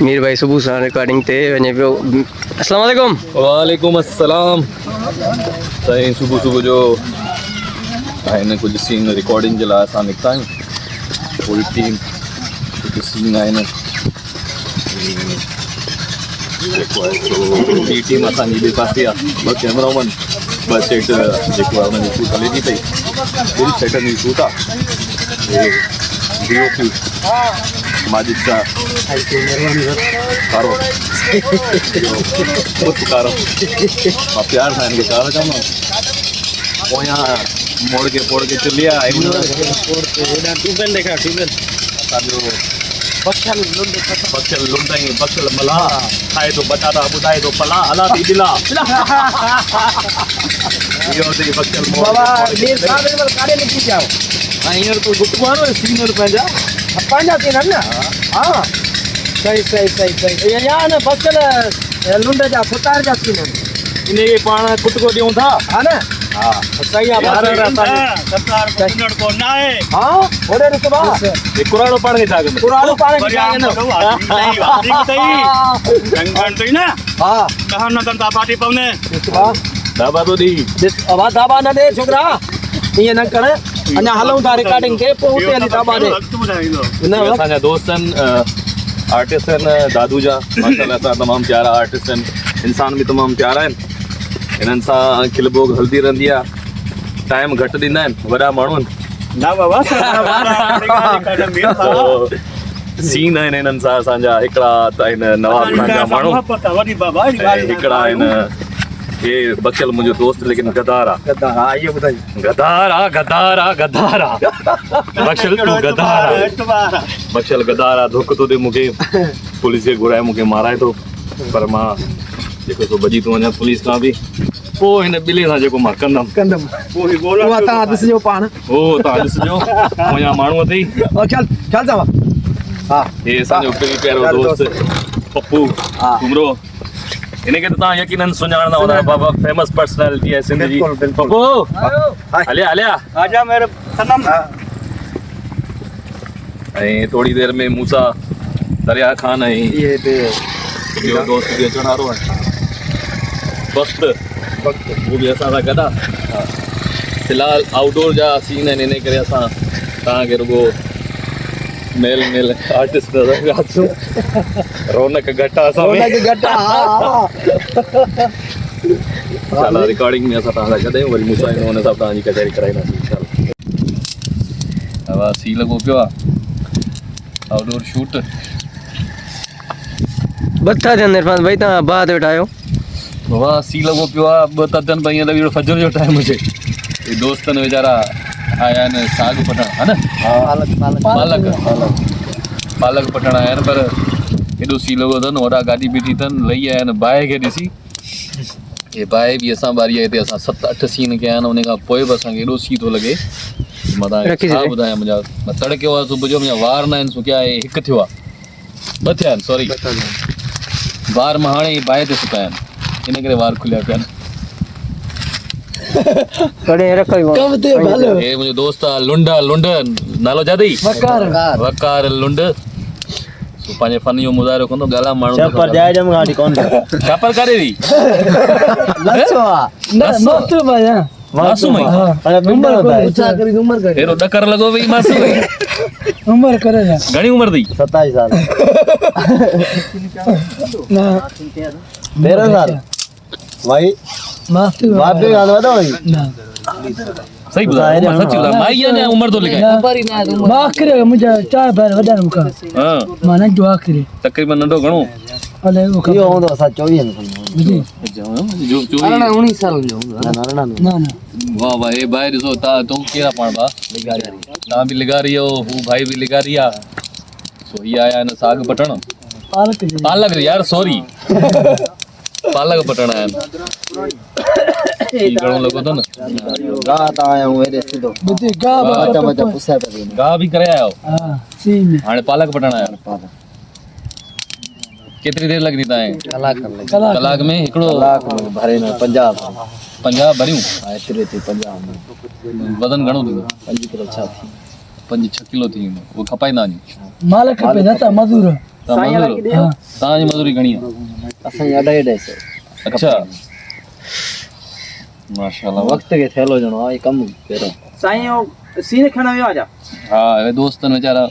मीर भाई सुबह सां रिकॉर्डिंग ते वञे पियो। अस्सलाम वालेकुम। वालेकुम अस्सलाम। साईं सुबह सुबह जो आहिनि कुछ सीन रिकॉर्डिंग जे लाइ असां निकिता आहियूं। पूरी टीम कुछ सीन आहिनि जेको आहे सो ॿी टीम असांजी ॿिए पासे आहे। ॿ कैमरामैन, ॿ सेट जेको आहे हुनजी शूट हले थी पई। ॿिनि सेटनि जी शूट आहे। DOP माजिद शाह कारो कारो मां प्यार सां हिनखे कारो चवंदो आहियां। पोयां मोड़ के चलिया असांजो बखियल लुंड ऐं बखियल मलाह खाए थो बटाटा ॿुधाए थो पला हला थी दिला इहो अथई बखियल ऐं हींअर तूं गुटू आहे न सीनियर पंहिंजा सीन आहिनि न। हा सही या न बखियल लुंड जा फुतार जा सीन आहिनि। इनखे पाण कुटको ॾियूं था। हा न। हा सही कुराड़ो पाण खे छा कंदो? कुराड़ो पाण खे छा कंदो? दाबा तो दी दाबा न दे छोकरा, ईअं न कर। अञा हलूं था रिकॉर्डिंग के, पोइ उते हली दाबा दे। असांजा दोस्त आहिनि, आर्टिस्ट आहिनि दादूजा, माशाल्लाह सां तमामु प्यारा आर्टिस्ट आहिनि, इंसान बि तमामु प्यारा आहिनि। हिननि सां खिलबोग हलंदी रहंदी आहे। टाइम घटि ॾींदा आहिनि, वॾा माण्हू आहिनि। सीन आहिनि हिननि सां असांजा। हिकिड़ा त आहिनि नवाब खान जा माण्हू, हिकिड़ा आहिनि हे बखियल मुंहिंजो दोस्त लेकिन गदार आहे। बखियल तूं गदार आहे। बखियल गदार आहे। धोखो थो ॾे मूंखे, पुलिस खे घुराए मूंखे माराए थो। पर मां जेको सो बची थो वञा पुलिस खां बि। पोइ हिन ॿिले सां जेको मां कंदमि उहा तव्हां ॾिसिजो पाण। तव्हां ॾिसिजो मुंहिंजा माण्हू अथई। हे असांजो प्यारो दोस्त पप्पू घुमरो। हिनखे त तव्हां यकीनन सुञाणंदा हूंदा, बाबा फेमस पर्सनैलिटी आहे सिंध जी। पप्पू हलिया आजा मेरे सनम। ऐं थोड़ी देर में मूसा दरिया खान ऐं ॿियो दोस्त बि अचण वारो आहे। वक़्तु उहो बि असां सां गॾु आहे। फ़िलहाल आउटडोर जा सीन आहिनि, इन करे असां तव्हांखे रुगो मेल आर्टिस्ट रौनक घटि आहे असां रिकॉर्डिंग में। असां तव्हां सां गॾु आहियूं, वरी मूंसां ईंदो हुन सां तव्हांजी कचहरी कराईंदासीं इंशाल्लाह। हवा सी लॻो पियो आहे, आउटडोर शूट। बता थियनि इरफान भाई, तव्हां बात वेठा आहियो। वाह सी लॻो पियो आहे, ॿ था थियनि पिया, ईअं लॻे फजर जो टाइम हुजे। हे दोस्तनि वीचारा आया आहिनि साग पटण, हा न पालक पटण आया आहिनि। पर हेॾो सी लॻो अथनि, वॾा गाॾी बीठी अथनि, लही आया आहिनि बाहि खे ॾिसी। हे बाहि बि असां बारी आहे हिते। असां 7-8 सीन कया आहिनि, उन खां पोइ बि असांखे एॾो सी थो लॻे। मां तव्हांखे छा ॿुधायां। मुंहिंजा तड़के हुआ सुबुह जो, मुंहिंजा वार न आहिनि सुकिया। हिकु थियो आहे, ॿ थिया आहिनि, सॉरी वार मां हाणे बाहि ते सुकाया आहिनि, इन करे वार खुलिया पिया आहिनि। हे मुंहिंजो दोस्त आहे लुंड, नालो छा अथई? वकार लुंड। पंहिंजे फन जो मुज़ाहिरो कंदो, ॻाल्हाए माण्हू छापर काॾे हुई? मासूम हेरो ॾकर लॻो वई मासूम। घणी उमिरि अथई? 27 साल। 13 साल भाई। सही ॿुधायो, सच ॿुधायो। मां ईअं उमिरि थो लिखाए। मुंहिंजा 4 भाइर वॾा आहिनि मूंखां। मां नंढो आख़िरी। तक़रीबन नंढो घणो? इहो हूंदो असां 24 साल जो। वाह वाह, हे भाई ॾिसो तूं कहिड़ा पाण भाउ? तव्हां बि लिगारी हो, हू भाई बि लिगारी आहे। सो हीअ आया आहिनि साग पटण, पालक यार सॉरी पालक पटण आया आहिनि। घणो लॻो अथव न? गाह बि करे आया आहियो, हाणे पालक पटण आया आहियो। केतिरी देरि लॻंदी तव्हांखे? कलाक में हिकिड़ो भरे 50 भरियूं? वज़न घणो थींदो? 5 किलो 6 5-6 किलो थी वेंदो। उहो खपाईंदा वञी? माल खपे न त मज़दूर साईं वाला की दियो तव्हांजी मज़ूरी घणी आहे? असांजी 250 अच्छा माशाल्लाह वक्त के थेलो जणो आहे कम करो साईं ओ सीन खण वियो आजा हा हे दोस्तनि वीचारा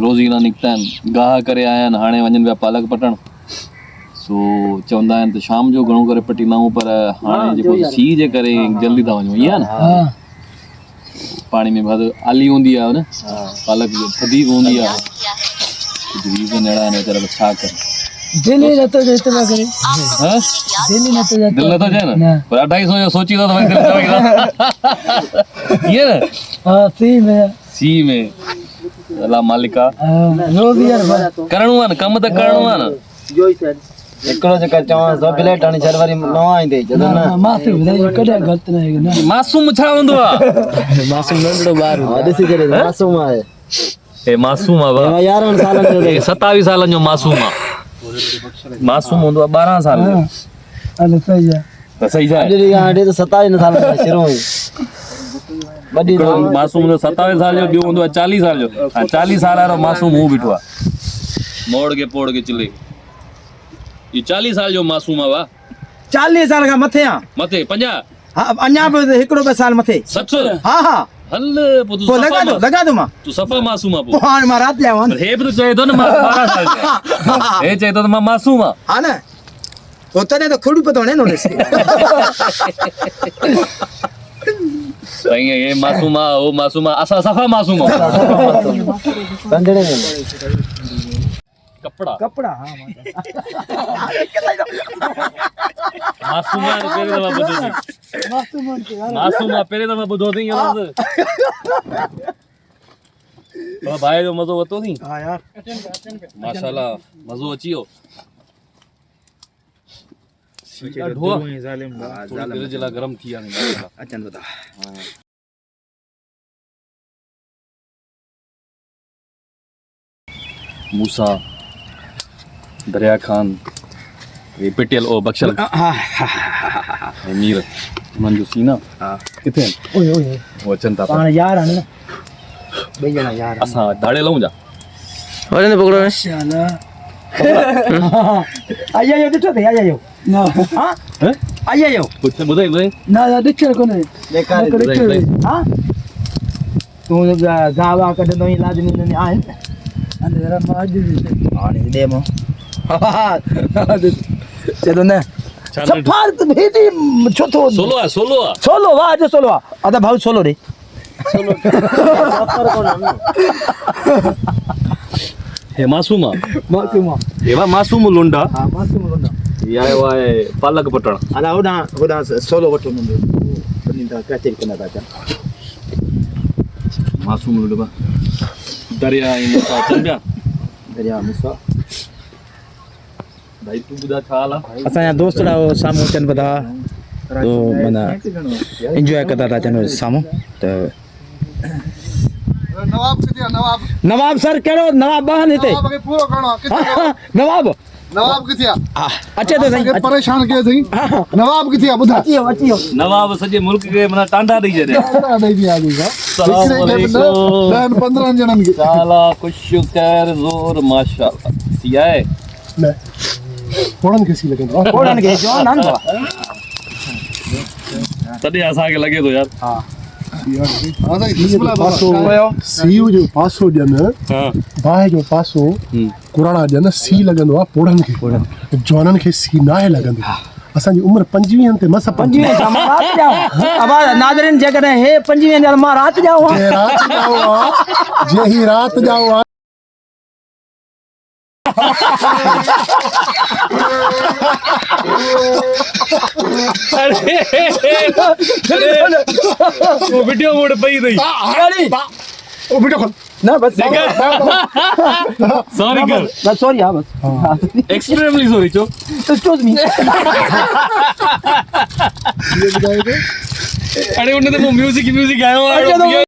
रोज़ी लाइ निकिता आहिनि गाह करे आया आहिनि हाणे वञनि पिया पालक पटण सो चवंदा आहिनि त शाम जो घणो करे पटींदा आहियूं पर हाणे जेको सीउ जे करे जल्दी था वञूं ईअं न पाणी में बाद आली हूंदी आहे न पालक थधी हूंदी आहे रीज़न अहिड़ा आहिनि वीचारा छा कनि दिल्ली नथो जे इतना करे हाँ दिल्ली नथो जे दिल नथो जाए न पर 250 जो सोची तो भाई दिल जाएगा ये ना हां सी में अल्लाह मालिका रोज यार करणो आहे न कम त करणो आहे न जोई सर एकड़ो चक्कर चवां सो प्लेट हाणे जनवरी नवा ईंदे जदो न मासूम ॿुधाई कॾहिं ग़लति न आहे न मासूम छा हूंदो आहे मासूम नंढड़ो ॿार ॾिसी करे मासूम आहे ए मासूम आहे 11 साल जो 27 सालनि जो मासूम आहे मासूम हूंदो आहे 12 साल जो अरे सही आहे त सही आहे अॼु हाणे त 27 साल जो शुरू हुई वॾी मासूम हूंदो 27 साल जो ॿियो हूंदो आहे 40 साल जो 40 साल वारो मासूम हू बीठो आहे मोड़ के पोड़ के चिले ये 40 साल जो मासूम आहे 40 साल का मथे आ मथे 50 हां अञा बि हिकड़ो ॿ साल मथे सच हां हां हल पोइ तूं लगा दो मां तू सफ़ा मासूम आहे पोइ हाणे मां राति आवां हे बि त चए थो न मां 12 साल जो हे चए थो त मां मासूम आहे हां न तो तने तो खुद पतो नहीं नोटिस सही है ये मासूम आहे वो मासूम आहे असां सफ़ा मासूम आहे संजड़े में कपड़ा हां मासूम आहे पहिरें दफ़ा ॿुधो थी मासूम आहे पहिरें दफ़ा ॿुधो थी इहो लफ़्ज़ भाई जो मज़ो वरितो थी हां यार माशाल्लाह मज़ो अची वियो दिल जे लाइ गरम थी विया अचनि बता मूसा दरिया खान ये पिटियल ओ बख्शल मीर उन्हनि जो सीन आहे किथे आहिनि ओए ओए वो अचनि था पाण यार आहिनि न ॿई ॼणा यार असां दाड़े लहूं जा वञनि पकड़ो माशाल्लाह आयो ॾिठो अथई आयो न हां आयो कुझु ॿुधाई न ॾिठो कोन्हे हां तूं गावा कढंदो ई लाज़मी न आहे अने जरा मां अॼु हाणे दे मो चेदो न सफारत भेदी छो तो सोलो वाह अॼु सोलो आहे अदा भाऊ सोलो ॾे सोलो सफर कोन हे मासूम आहे हे मासूम लुंडा हां मासूम लुंडा ये आयो आहे पालक पटण अला होॾां सोलो वठो मुंहिंजो बनींदा कचेरी कंदा था मासूम लुंडा दरिया इन का चल पिया दरिया मूसा भाई तू ॿुधा छा हाल आहे असांजा दोस्त साम्हूं अचनि पिया तो माना एंजॉय कंदा था अचनि साम्हूं त नवाब सर कहिड़ो नवाब बहन हिते नवाब किथे आहे अचे तो सही परेशान कयो अथई नवाब किथे आहे ॿुधा अची वियो नवाब सॼे मुल्क खे माना टांडा ॾेई छॾिया 15 ॼणनि खे साला ख़ुशि कर ज़ोर माशाल्लाह सी आहे न कोड़न खे सी लॻंदो कोड़न खे जो न तॾहिं असांखे लॻे थो यार हा सीउ जो पासो ॼन बाहि जो पासो कुराड़ा ॼन सी लॻंदो आहे पोड़नि खे जवाननि खे सी नाहे लॻंदी असांजी उमिरि 25 ते मस 25 मां राति ॼाओ अब नाज़रीन जेकॾहिं हे 25 मां राति ॼाओ जे ही राति ॼाओ वो वीडियो मोड पे ही नहीं ओ वीडियो खोल ना बस सॉरी कर बस सॉरी हां बस एक्सट्रीमली सॉरी चो एक्सक्यूज मी अरे उन्हें तो म्यूजिक आयो